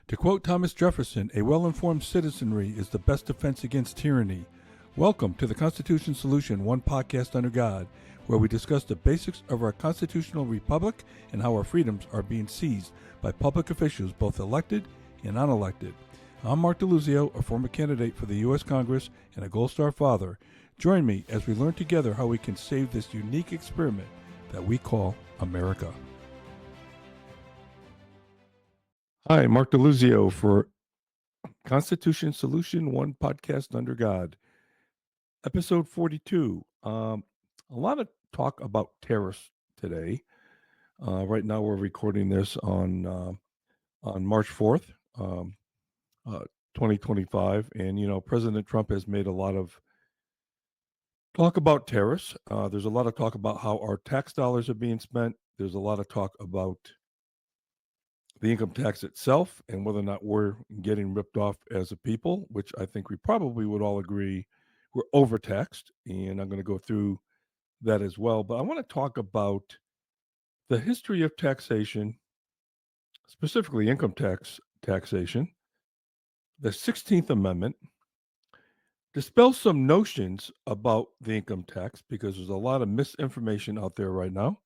To quote Thomas Jefferson, a well-informed citizenry is the best defense against tyranny. Welcome to the Constitution Solution, one podcast under God, where we discuss the basics of our constitutional republic and how our freedoms are being seized by public officials, both elected and unelected. I'm Mark DeLuzio, a former candidate for the U.S. Congress and a Gold Star father. Join me as we learn together how we can save this unique experiment that we call America. Hi, Mark DeLuzio for Constitution Solution, one podcast under God. Episode 42. A lot of talk about tariffs today. Right now we're recording this on March 4th, 2025. And, President Trump has made a lot of talk about tariffs. There's a lot of talk about how our tax dollars are being spent. There's a lot of talk about the income tax itself and whether or not we're getting ripped off as a people, which I think we probably would all agree we're overtaxed. And I'm going to go through that as well. But I want to talk about the history of taxation, specifically income taxation, the 16th Amendment, dispel some notions about the income tax because there's a lot of misinformation out there right now.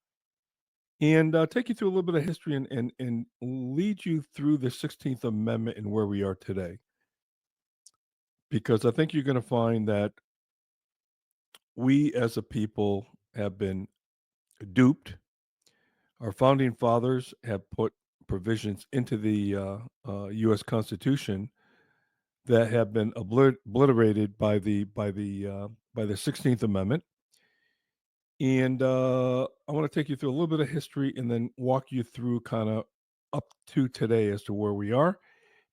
And take you through a little bit of history and lead you through the 16th Amendment and where we are today. Because I think you're going to find that we as a people have been duped. Our founding fathers have put provisions into the U.S. Constitution that have been obliterated by the 16th Amendment. And I want to take you through a little bit of history and then walk you through kind of up to today as to where we are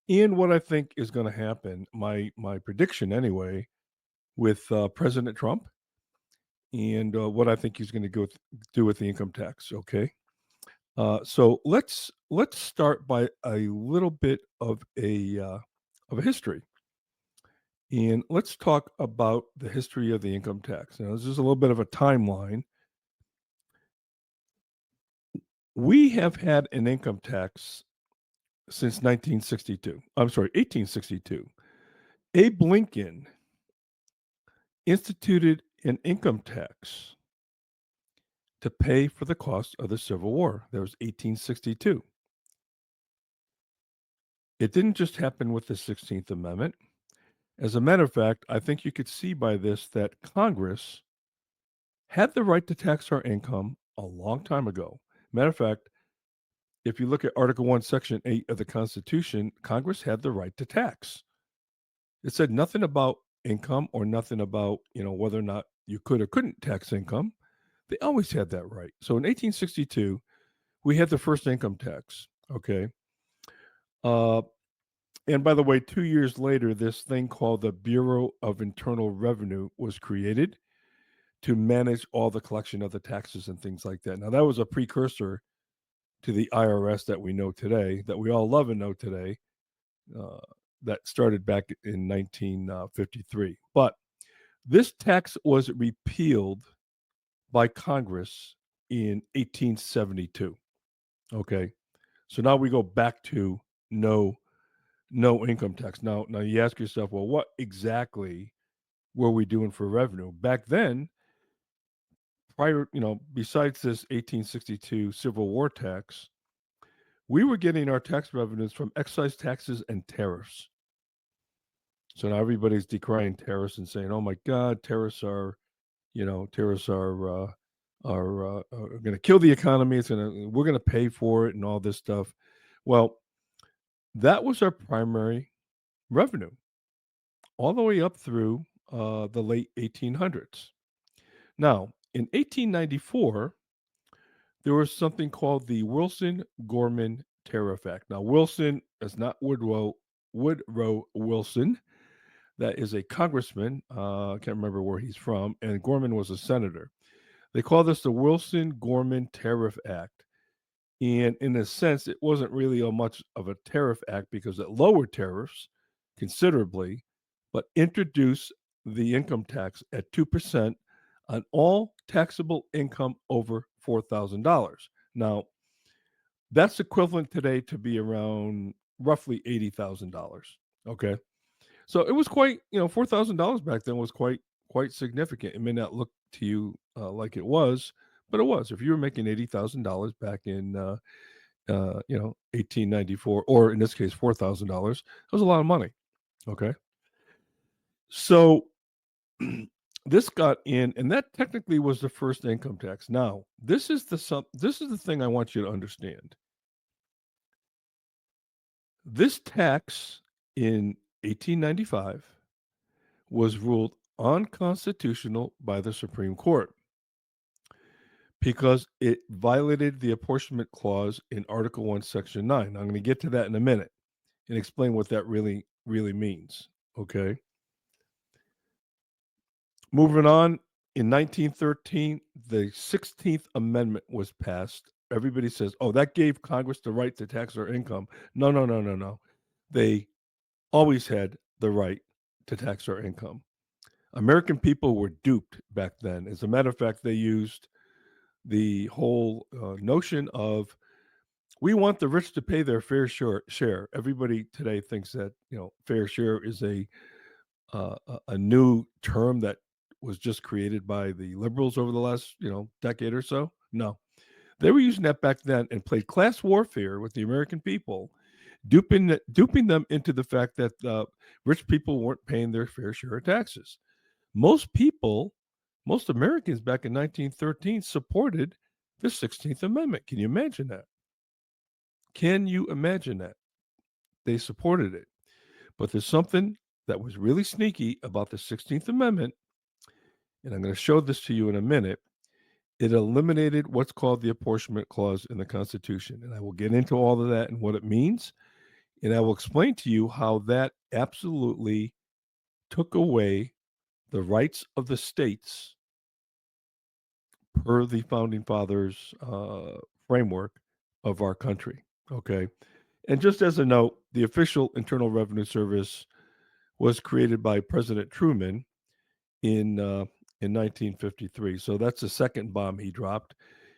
and what I think is going to happen. My prediction, anyway, with President Trump and what I think he's going to do with the income tax. Okay, so let's start by a little bit of a history. And let's talk about the history of the income tax. Now, this is a little bit of a timeline. We have had an income tax since 1962. I'm sorry, 1862. Abe Lincoln instituted an income tax to pay for the cost of the Civil War. That was 1862. It didn't just happen with the 16th Amendment. As a matter of fact, I think you could see by this that Congress had the right to tax our income a long time ago. Matter of fact, if you look at Article 1, Section 8 of the Constitution, Congress had the right to tax. It said nothing about income or nothing about, whether or not you could or couldn't tax income. They always had that right. So in 1862, we had the first income tax. Okay. And by the way, 2 years later, this thing called the Bureau of Internal Revenue was created to manage all the collection of the taxes and things like that. Now, that was a precursor to the IRS that we know today, that we all love and know today, that started back in 1953. But this tax was repealed by Congress in 1872. Okay, so now we go back to no income tax. Now you ask yourself, well, what exactly were we doing for revenue back then? Prior, besides this 1862 Civil War tax, we were getting our tax revenues from excise taxes and tariffs. So now everybody's decrying tariffs and saying, "Oh my God, tariffs are going to kill the economy. We're going to pay for it and all this stuff." Well, that was our primary revenue all the way up through the late 1800s. Now, in 1894, there was something called the Wilson-Gorman Tariff Act. Now, Wilson is not Woodrow Wilson. That is a congressman. I can't remember where he's from. And Gorman was a senator. They call this the Wilson-Gorman Tariff Act. And in a sense, it wasn't really much of a tariff act because it lowered tariffs considerably, but introduced the income tax at 2% on all taxable income over $4,000. Now, that's equivalent today to be around roughly $80,000. Okay. So it was quite, $4,000 back then was quite significant. It may not look to you like it was, but it was. If you were making $80,000 back in 1894, or in this case $4,000, it was a lot of money. Okay. So this got in, and that technically was the first income tax. Now, this is the thing I want you to understand. This tax in 1895 was ruled unconstitutional by the Supreme Court because it violated the apportionment clause in Article 1, Section 9. I'm going to get to that in a minute and explain what that really means. Okay. Moving on, in 1913, the 16th Amendment was passed. Everybody says, oh, that gave Congress the right to tax our income. No, no, no, no, no. They always had the right to tax our income. American people were duped back then. As a matter of fact, they used the whole notion of we want the rich to pay their fair share. Everybody today thinks that fair share is a new term that was just created by the liberals over the last decade or so. No, they were using that back then and played class warfare with the American people, duping them into the fact that rich people weren't paying their fair share of taxes. Most people, most Americans back in 1913 supported the 16th Amendment. Can you imagine that? Can you imagine that? They supported it. But there's something that was really sneaky about the 16th Amendment, and I'm going to show this to you in a minute. It eliminated what's called the apportionment clause in the Constitution. And I will get into all of that and what it means. And I will explain to you how that absolutely took away the rights of the states per the founding fathers framework of our country. Okay. And just as a note, the official Internal Revenue Service was created by President Truman in 1953. So that's the second bomb he dropped.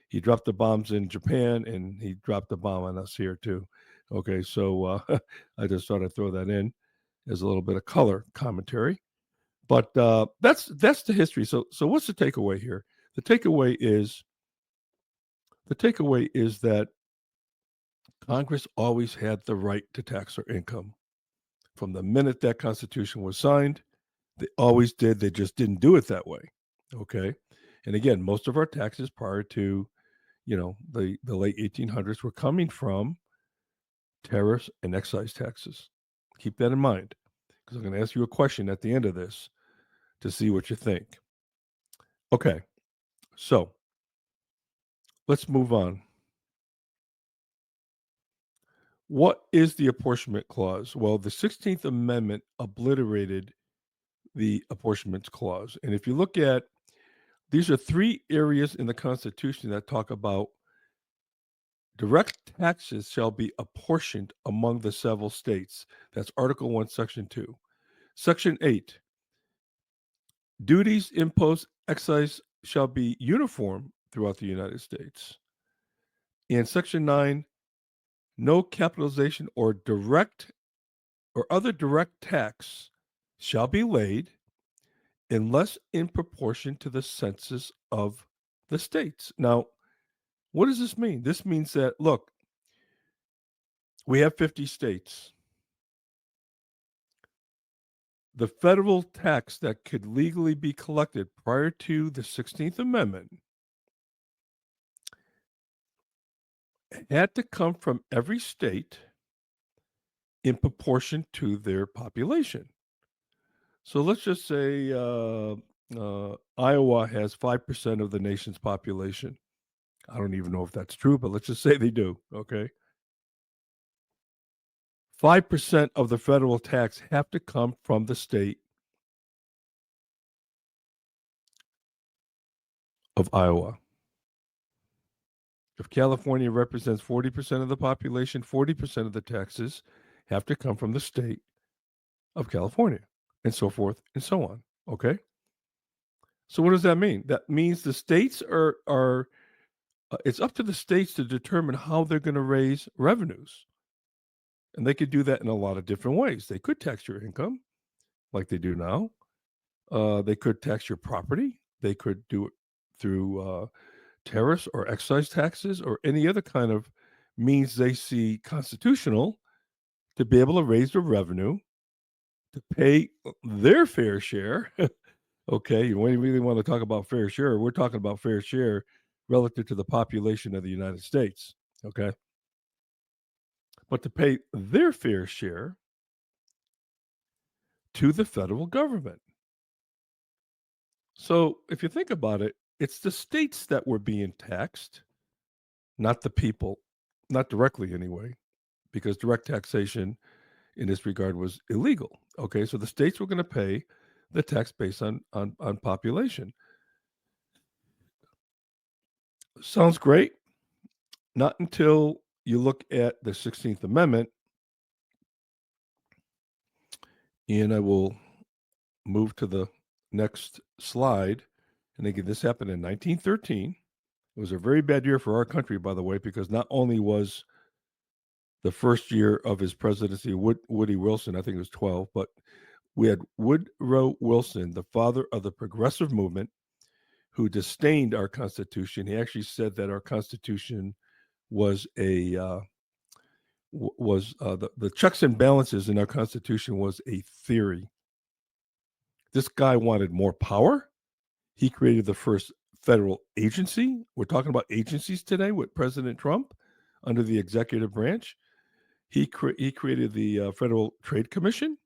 He dropped the bombs in Japan, and he dropped the bomb on us here too. Okay, so I just thought I'd throw that in as a little bit of color commentary. But that's the history. So what's the takeaway here? The takeaway is that Congress always had the right to tax our income. From the minute that Constitution was signed, they always did. They just didn't do it that way. Okay. And again, most of our taxes prior to, the late 1800s were coming from tariffs and excise taxes. Keep that in mind because I'm going to ask you a question at the end of this to see what you think. Okay. So let's move on. What is the apportionment clause? Well, the 16th Amendment obliterated the apportionment clause. And if you look at these are three areas in the Constitution that talk about direct taxes shall be apportioned among the several states. That's Article 1, Section 2. Section 8, duties, imposts, excise shall be uniform throughout the United States. In Section 9, no capitalization or direct or other direct tax shall be laid unless in proportion to the census of the states. Now, what does this mean? This means that, look, we have 50 states. The federal tax that could legally be collected prior to the 16th Amendment had to come from every state in proportion to their population. So let's just say Iowa has 5% of the nation's population. I don't even know if that's true, but let's just say they do. Okay. 5% of the federal tax have to come from the state of Iowa. If California represents 40% of the population, 40% of the taxes have to come from the state of California, and so forth and so on. Okay. So what does that mean? That means the states are it's up to the states to determine how they're going to raise revenues. And they could do that in a lot of different ways. They could tax your income like they do now. They could tax your property. They could do it through tariffs or excise taxes or any other kind of means they see constitutional to be able to raise the revenue to pay their fair share. Okay, when you really want to talk about fair share, we're talking about fair share relative to the population of the United States. Okay, but to pay their fair share to the federal government. So if you think about it, it's the states that were being taxed, not the people, not directly anyway, because direct taxation in this regard was illegal. Okay, so the states were going to pay the tax based on population. Sounds great. Not until you look at the 16th Amendment, and I will move to the next slide. And again, this happened in 1913. It was a very bad year for our country, by the way, because not only was the first year of his presidency, Woody Wilson, I think it was 12, but we had Woodrow Wilson, the father of the progressive movement, who disdained our Constitution. He actually said that our Constitution was a the checks and balances in our Constitution was a theory. This guy wanted more power. He created the first federal agency. We're talking about agencies today with President Trump under the executive branch. He created the Federal Trade Commission.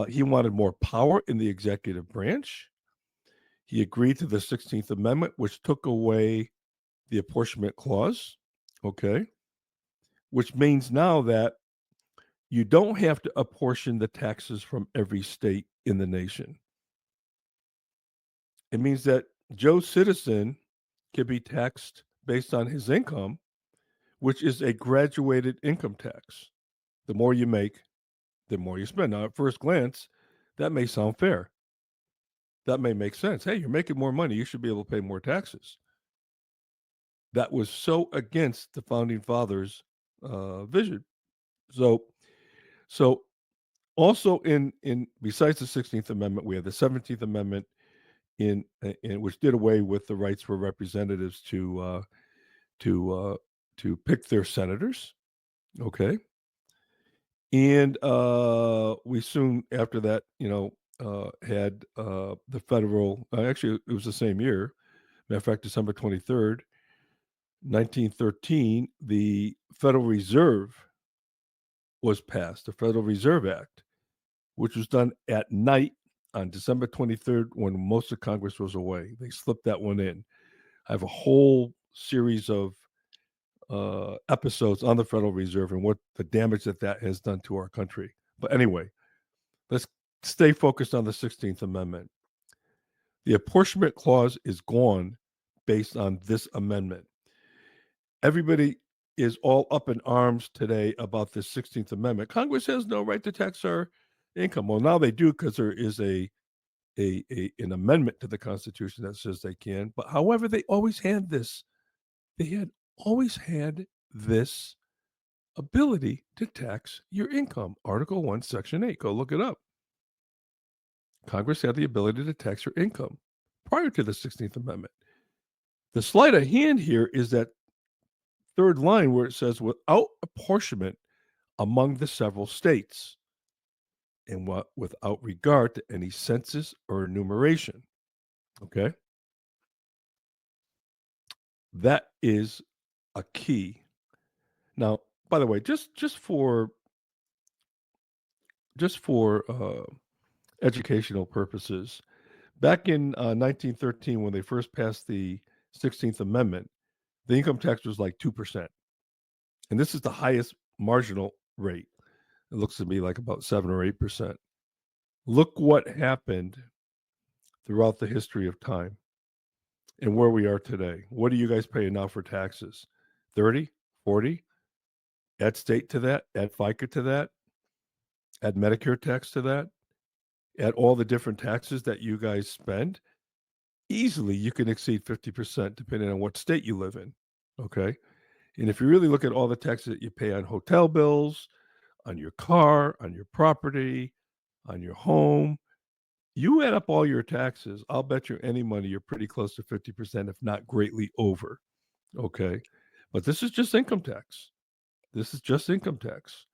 He wanted more power in the executive branch. He agreed to the 16th Amendment, which took away the apportionment clause. Okay. Which means now that you don't have to apportion the taxes from every state in the nation. It means that Joe Citizen can be taxed based on his income, which is a graduated income tax. The more you make, the more you spend. Now, at first glance, that may sound fair. That may make sense. Hey, you're making more money. You should be able to pay more taxes. That was so against the founding fathers' vision. So, so also in besides the 16th Amendment, we have the 17th Amendment in which did away with the rights for representatives to to pick their senators. Okay, and we soon after that, had the federal. Actually, it was the same year. Matter of fact, December 23rd, 1913, the Federal Reserve was passed, the Federal Reserve Act, which was done at night on December 23rd when most of Congress was away. They slipped that one in. I have a whole series of episodes on the Federal Reserve and what the damage that has done to our country. But anyway, let's stay focused on the 16th Amendment. The apportionment clause is gone based on this amendment. Everybody is all up in arms today about the 16th Amendment. Congress has no right to tax our income. Well, now they do because there is an amendment to the Constitution that says they can. But however, they always had this. They had always had this ability to tax your income. Article 1, Section 8. Go look it up. Congress had the ability to tax your income prior to the 16th Amendment. The sleight of hand here is that third line where it says without apportionment among the several states and without regard to any census or enumeration. Okay. That is a key. Now, by the way, just for educational purposes, back in 1913, when they first passed the 16th Amendment, the income tax was like 2%. And this is the highest marginal rate. It looks to me like about 7 or 8%. Look what happened throughout the history of time and where we are today. What are you guys paying now for taxes? 30, 40? Add state to that, add FICA to that, add Medicare tax to that, add all the different taxes that you guys spend. Easily, you can exceed 50% depending on what state you live in. Okay. And if you really look at all the taxes that you pay on hotel bills, on your car, on your property, on your home, you add up all your taxes, I'll bet you any money you're pretty close to 50%, if not greatly over. Okay. But this is just income tax. This is just income tax.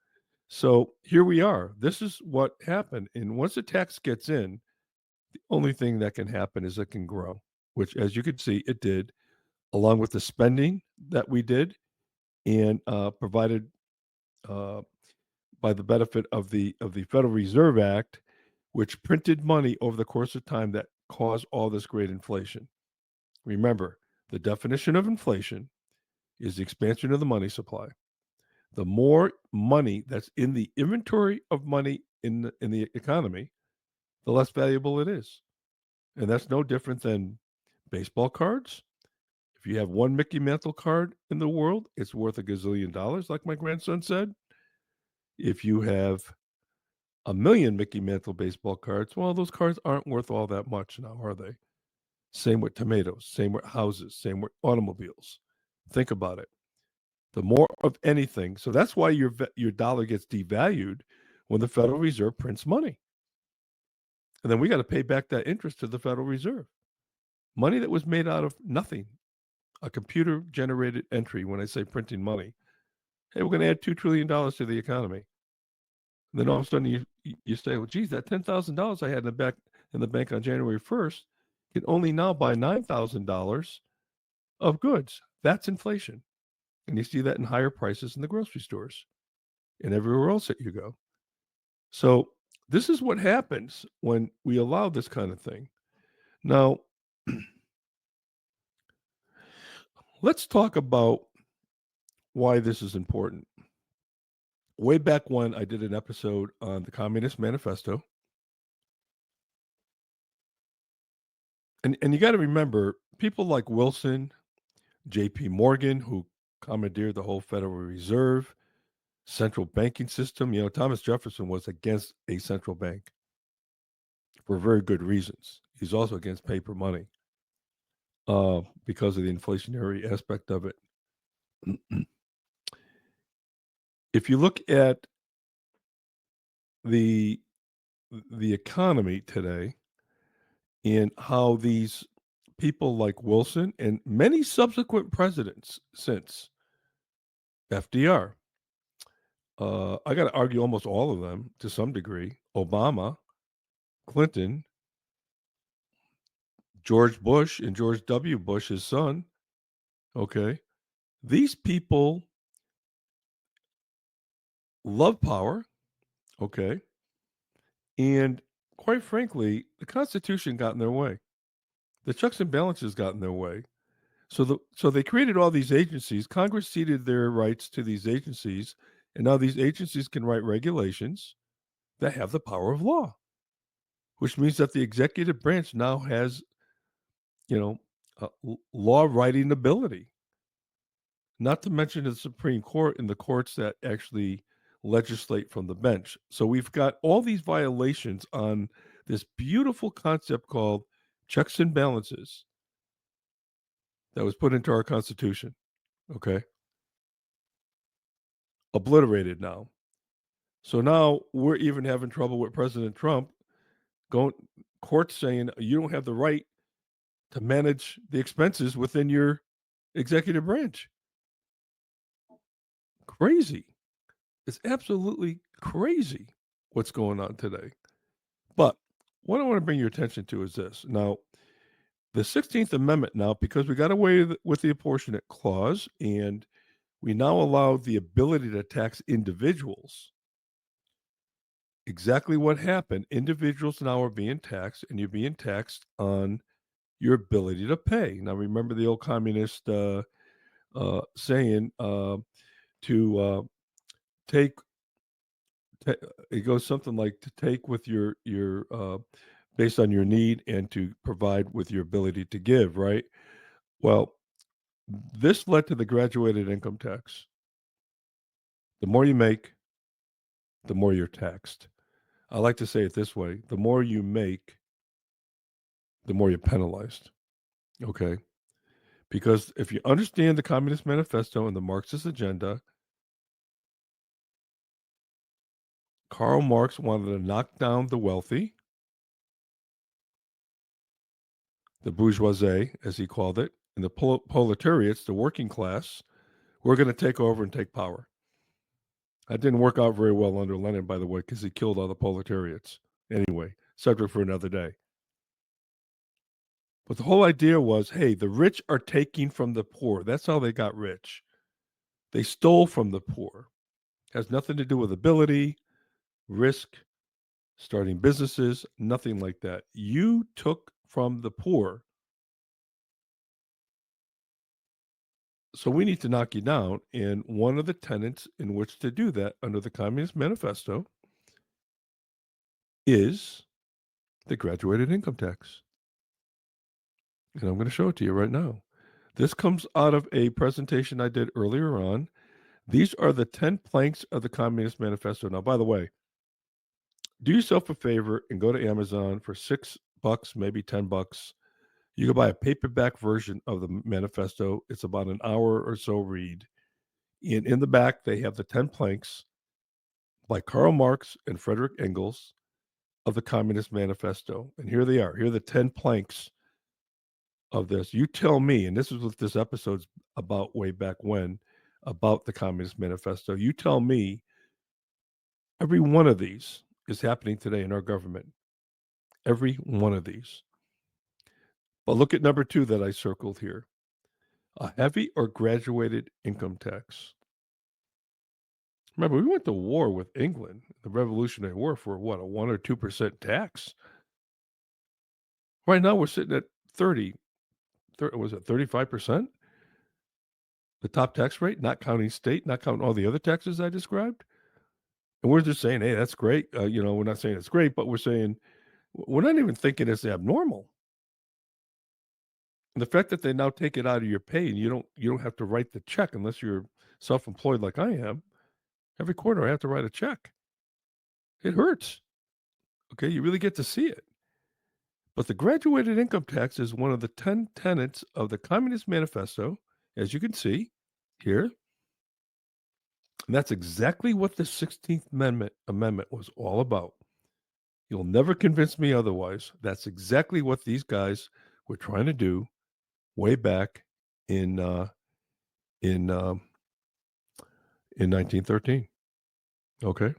So here we are. This is what happened. And once a tax gets in, the only thing that can happen is it can grow, which, as you could see, it did, along with the spending that we did and provided uh, by the benefit of the Federal Reserve Act, which printed money over the course of time that caused all this great inflation. Remember, the definition of inflation is the expansion of the money supply. The more money that's in the inventory of money in the economy, the less valuable it is. And that's no different than baseball cards. If you have one Mickey Mantle card in the world, it's worth a gazillion dollars, like my grandson said. If you have a million Mickey Mantle baseball cards, well, those cards aren't worth all that much now, are they? Same with tomatoes, same with houses, same with automobiles. Think about it. The more of anything, so that's why your dollar gets devalued when the Federal Reserve prints money. And then we got to pay back that interest to the Federal Reserve. Money that was made out of nothing, a computer generated entry. When I say printing money, hey, we're going to add $2 trillion to the economy. And then all of a sudden you say, well, geez, that $10,000 I had in the bank on January 1st can only now buy $9,000 of goods. That's inflation. And you see that in higher prices in the grocery stores and everywhere else that you go. So this is what happens when we allow this kind of thing. Now, let's talk about why this is important. Way back when I did an episode on the Communist Manifesto, and you got to remember people like Wilson, J.P. Morgan, who commandeered the whole Federal Reserve, central banking system. You know, Thomas Jefferson was against a central bank for very good reasons. He's also against paper money because of the inflationary aspect of it. If you look at the the economy today and how these people like Wilson and many subsequent presidents since FDR, I got to argue almost all of them to some degree. Obama, Clinton, George Bush, and George W. Bush, his son. Okay. These people love power. Okay. And quite frankly, the Constitution got in their way. The checks and balances got in their way. So they created all these agencies. Congress ceded their rights to these agencies, and now these agencies can write regulations that have the power of law, which means that the executive branch now has, you know, law writing ability. Not to mention the Supreme Court and the courts that actually legislate from the bench. So we've got all these violations on this beautiful concept called checks and balances that was put into our Constitution. Okay. Obliterated now. So now we're even having trouble with President Trump going courts saying you don't have the right to manage the expenses within your executive branch. Crazy. It's absolutely crazy what's going on today. But what I want to bring your attention to is this. Now, the 16th Amendment now, because we got away with the apportionate clause and we now allow the ability to tax individuals. Exactly what happened. Individuals now are being taxed, and you're being taxed on your ability to pay. Now, remember the old communist saying to take. It goes something like to take with your based on your need and to provide with your ability to give. Right. Well, this led to the graduated income tax. The more you make, the more you're taxed. I like to say it this way: the more you make, the more you're penalized. Okay. Because if you understand the Communist Manifesto and the Marxist agenda, Karl Marx wanted to knock down the wealthy, the bourgeoisie, as he called it, and the proletariats, the working class, were going to take over and take power. That didn't work out very well under Lenin, by the way, because he killed all the proletariats. Anyway, subject for another day. But the whole idea was, hey, the rich are taking from the poor. That's how they got rich. They stole from the poor. Has nothing to do with ability, risk, starting businesses, nothing like that. You took from the poor. So we need to knock you down. And one of the tenets in which to do that under the Communist Manifesto is the graduated income tax. And I'm going to show it to you right now. This comes out of a presentation I did earlier on. These are the 10 planks of the Communist Manifesto. Now, by the way, do yourself a favor and go to Amazon for $6, maybe $10. You can buy a paperback version of the manifesto. It's about an hour or so read. And in the back, they have the 10 planks by Karl Marx and Frederick Engels of the Communist Manifesto. And here they are. Here are the 10 planks of this. You tell me, and this is what this episode's about way back when, about the Communist Manifesto. You tell me every one of these is happening today in our government. Every one of these. But look at number 2 that I circled here. A heavy or graduated income tax. Remember, we went to war with England, the Revolutionary War, for what, a 1 or 2% tax? Right now, we're sitting at 30, was it 35%? The top tax rate, not counting state, not counting all the other taxes I described. And we're just saying, hey, that's great. We're not saying it's great, but we're saying we're not even thinking it's abnormal. And the fact that they now take it out of your pay and you don't have to write the check unless you're self-employed like I am. Every quarter I have to write a check. It hurts. Okay, you really get to see it. But the graduated income tax is one of the 10 tenets of the Communist Manifesto, as you can see here. And that's exactly what the 16th Amendment was all about. You'll never convince me otherwise. That's exactly what these guys were trying to do way back in 1913. Okay.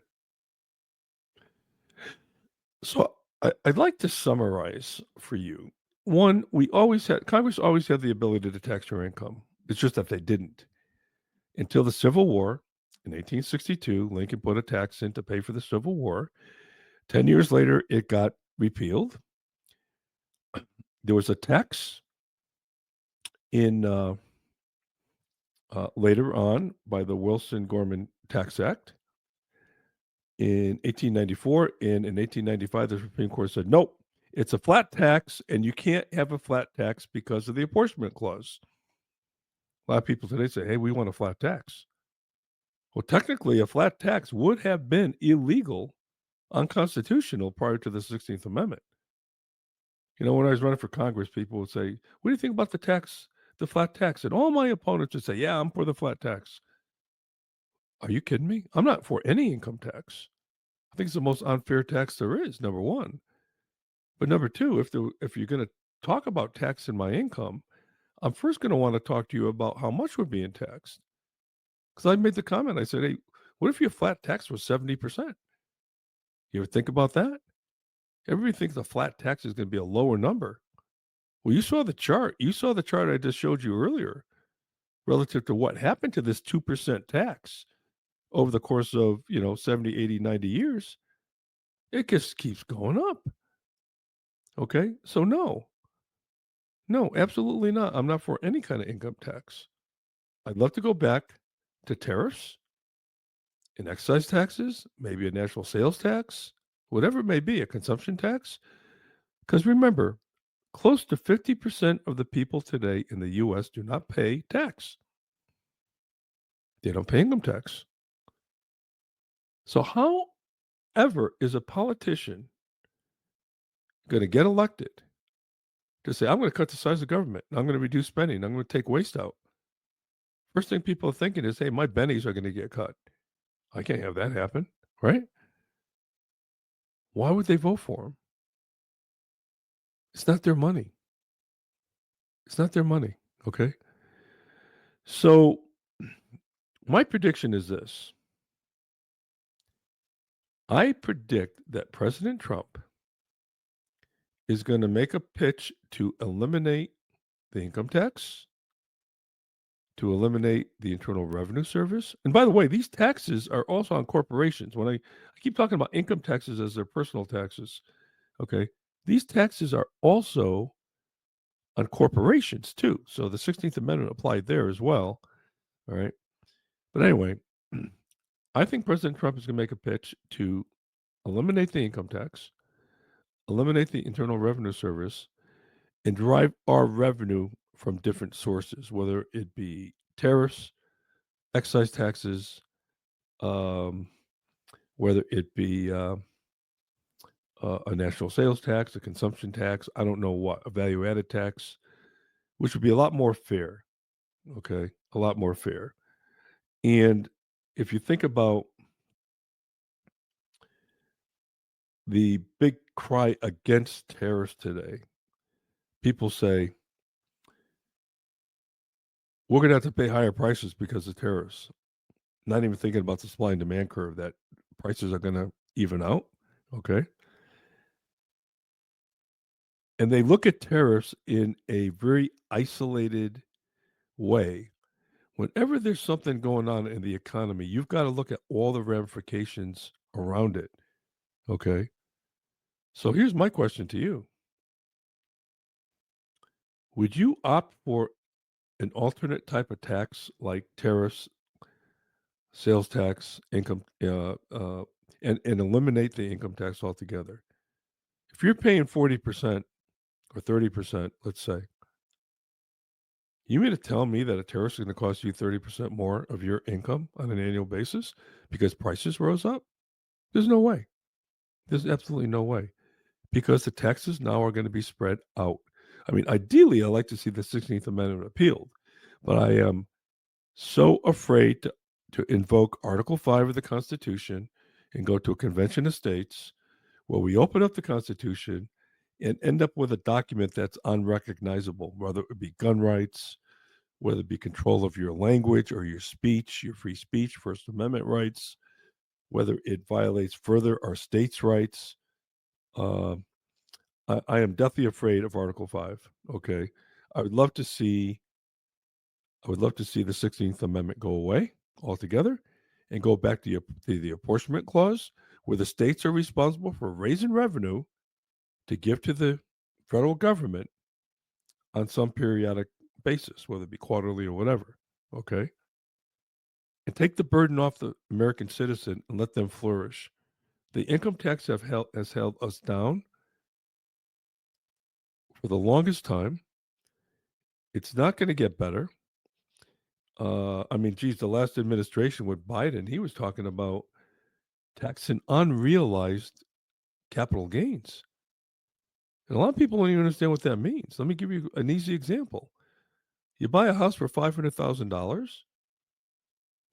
So I'd like to summarize for you. One, Congress always had the ability to tax your income. It's just that they didn't. Until the Civil War in 1862, Lincoln put a tax in to pay for the Civil War. 10 years later, it got repealed. There was a tax in later on by the Wilson-Gorman Tax Act in 1894. And in 1895, the Supreme Court said, nope, it's a flat tax, and you can't have a flat tax because of the apportionment clause. A lot of people today say, hey, we want a flat tax. Well, technically, a flat tax would have been illegal, unconstitutional prior to the 16th Amendment. When I was running for Congress, people would say, what do you think about the flat tax? And all my opponents would say, yeah, I'm for the flat tax. Are you kidding me? I'm not for any income tax. I think it's the most unfair tax there is, number one. But number two, if you're going to talk about taxing my income, I'm first going to want to talk to you about how much we're being taxed. Because I made the comment, I said, hey, what if your flat tax was 70%? You ever think about that? Everybody thinks a flat tax is going to be a lower number. Well, you saw the chart. You saw the chart I just showed you earlier relative to what happened to this 2% tax over the course of, 70, 80, 90 years. It just keeps going up. Okay? So no, absolutely not. I'm not for any kind of income tax. I'd love to go back to tariffs and excise taxes, maybe a national sales tax, whatever it may be, a consumption tax. Because remember, close to 50% of the people today in the U.S. do not pay tax. They don't pay income tax. So how ever is a politician going to get elected to say, I'm going to cut the size of government. I'm going to reduce spending. I'm going to take waste out. First thing people are thinking is, hey, my bennies are going to get cut. I can't have that happen, right? Why would they vote for him? It's not their money. It's not their money. Okay. So my prediction is this. I predict that President Trump is going to make a pitch to eliminate the income tax, to eliminate the Internal Revenue Service. And by the way, these taxes are also on corporations. When I keep talking about income taxes as their personal taxes, okay, these taxes are also on corporations too. So the 16th Amendment applied there as well. All right. But anyway, I think President Trump is going to make a pitch to eliminate the income tax, eliminate the Internal Revenue Service, and derive our revenue from different sources, whether it be tariffs, excise taxes, um, whether it be a national sales tax, a consumption tax, I don't know what, a value added tax, which would be a lot more fair. Okay. A lot more fair. And if you think about the big cry against tariffs today, people say, we're going to have to pay higher prices because of tariffs. Not even thinking about the supply and demand curve that prices are going to even out. Okay. And they look at tariffs in a very isolated way. Whenever there's something going on in the economy, you've got to look at all the ramifications around it. Okay. So here's my question to you. Would you opt for an alternate type of tax like tariffs, sales tax, income, and eliminate the income tax altogether? If you're paying 40% or 30%, let's say, you mean to tell me that a tariff is going to cost you 30% more of your income on an annual basis because prices rose up? There's no way. There's absolutely no way because the taxes now are going to be spread out. I mean, ideally, I like to see the 16th Amendment appealed, but I am so afraid to invoke Article 5 of the Constitution and go to a convention of states where we open up the Constitution and end up with a document that's unrecognizable, whether it be gun rights, whether it be control of your language or your speech, your free speech, First Amendment rights, whether it violates further our states' rights. Uh, I am deathly afraid of Article 5. Okay. I would love to see I would love to see the 16th Amendment go away altogether and go back to the apportionment clause where the states are responsible for raising revenue to give to the federal government on some periodic basis, whether it be quarterly or whatever. Okay. And take the burden off the American citizen and let them flourish. The income tax has held us down for the longest time. It's not going to get better. I mean, geez, the last administration with Biden, he was talking about taxing unrealized capital gains. And a lot of people don't even understand what that means. Let me give you an easy example. You buy a house for $500,000,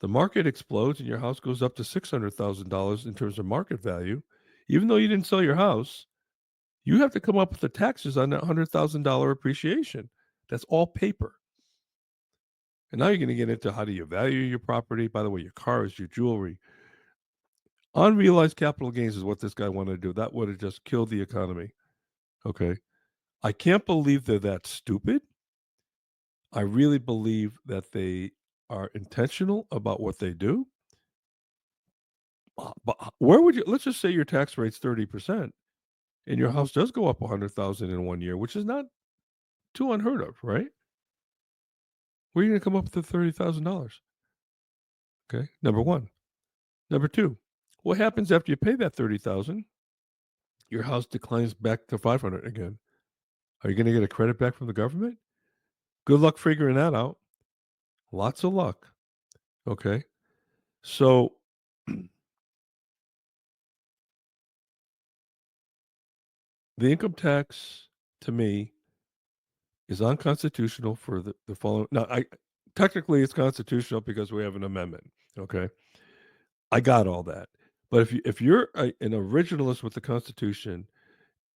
the market explodes and your house goes up to $600,000 in terms of market value. Even though you didn't sell your house, you have to come up with the taxes on that $100,000 appreciation. That's all paper. And now you're going to get into how do you value your property? By the way, your cars, your jewelry. Unrealized capital gains is what this guy wanted to do. That would have just killed the economy. Okay. I can't believe they're that stupid. I really believe that they are intentional about what they do. But where would you, let's just say your tax rate's 30% and your house does go up 100,000 in 1 year, which is not too unheard of, right? Where are you going to come up with the $30,000? Okay. Number one. Number two, what happens after you pay that 30,000? Your house declines back to 500 again. Are you going to get a credit back from the government? Good luck figuring that out. Lots of luck. Okay. So the income tax to me is unconstitutional for the following. Now, technically it's constitutional because we have an amendment. Okay, I got all that. But if you're an originalist with the Constitution,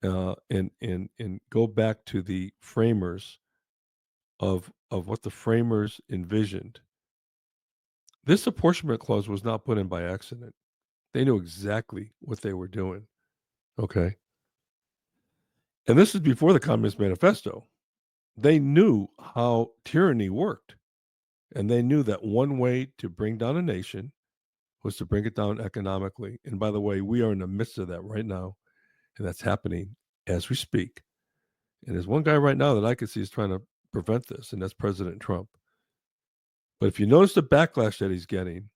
and go back to the framers of what the framers envisioned, this apportionment clause was not put in by accident. They knew exactly what they were doing. Okay, and this is before the Communist Manifesto. They knew how tyranny worked, and they knew that one way to bring down a nation was to bring it down economically. And by the way, we are in the midst of that right now, and that's happening as we speak. And there's one guy right now that I can see is trying to prevent this, and that's President Trump. But if you notice the backlash that he's getting,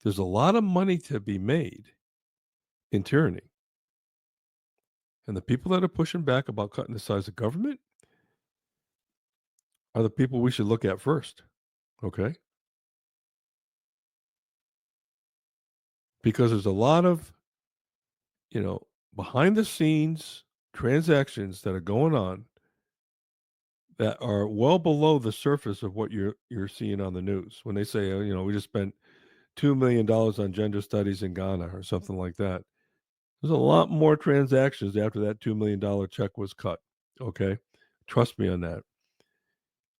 there's a lot of money to be made in tyranny. And the people that are pushing back about cutting the size of government are the people we should look at first. Okay? Because there's a lot of, behind the scenes transactions that are going on that are well below the surface of what you're seeing on the news. When they say, we just spent $2 million on gender studies in Ghana or something like that. There's a lot more transactions after that $2 million check was cut. Okay. Trust me on that.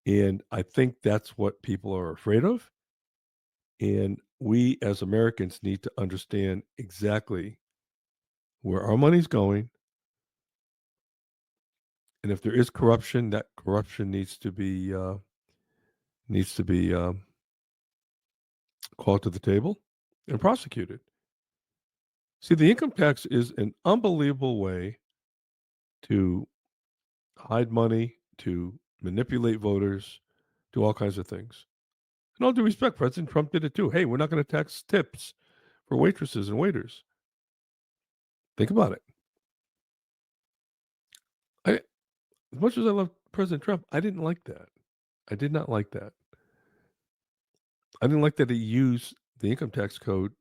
And I think that's what people are afraid of. And we as Americans need to understand exactly where our money's going. And if there is corruption, that corruption needs to be called to the table and prosecuted. See, the income tax is an unbelievable way to hide money, to manipulate voters, do all kinds of things. In all due respect, President Trump did it too. Hey, we're not going to tax tips for waitresses and waiters. Think about it. As much as I love President Trump, I didn't like that. I did not like that. I didn't like that he used the income tax code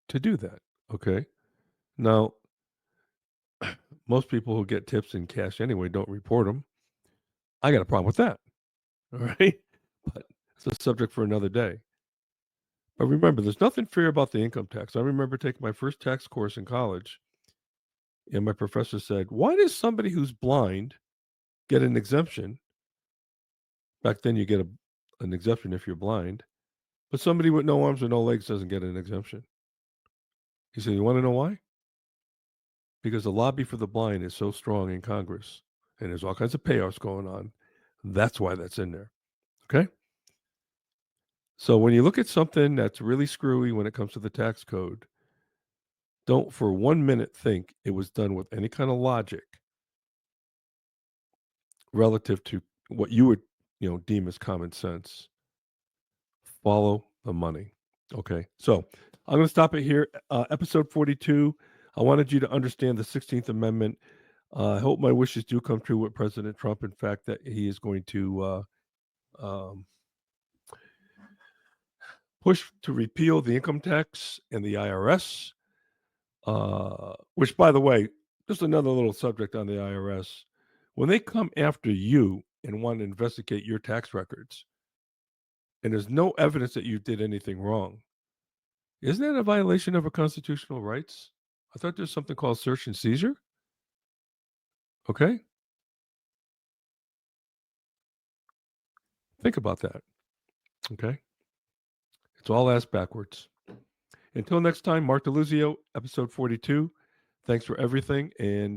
to do that. Okay. Now, most people who get tips in cash anyway don't report them. I got a problem with that. All right. But it's a subject for another day. But remember, there's nothing fair about the income tax. I remember taking my first tax course in college, and my professor said, why does somebody who's blind get an exemption? Back then, you get an exemption if you're blind, but somebody with no arms or no legs doesn't get an exemption. He said, you want to know why? Because the lobby for the blind is so strong in Congress, and there's all kinds of payoffs going on. That's why that's in there. Okay? So when you look at something that's really screwy when it comes to the tax code, don't for 1 minute think it was done with any kind of logic relative to what you would, deem as common sense. Follow the money. Okay. So I'm going to stop it here. Episode 42. I wanted you to understand the 16th Amendment. I hope my wishes do come true with President Trump. In fact, that he is going to push to repeal the income tax and the IRS, which, by the way, just another little subject on the IRS. When they come after you and want to investigate your tax records, and there's no evidence that you did anything wrong, isn't that a violation of our constitutional rights? I thought there's something called search and seizure. Okay? Think about that. Okay? It's all ass backwards. Until next time, Mark DeLuzio, episode 42. Thanks for everything, and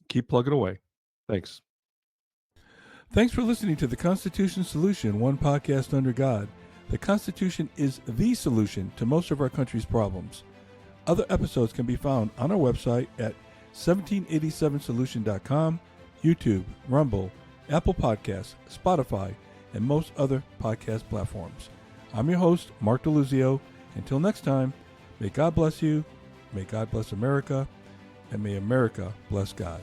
keep plugging away. Thanks. Thanks for listening to the Constitution Solution, one podcast under God. The Constitution is the solution to most of our country's problems. Other episodes can be found on our website at 1787solution.com, YouTube, Rumble, Apple Podcasts, Spotify, and most other podcast platforms. I'm your host, Mark DeLuzio. Until next time, may God bless you, may God bless America, and may America bless God.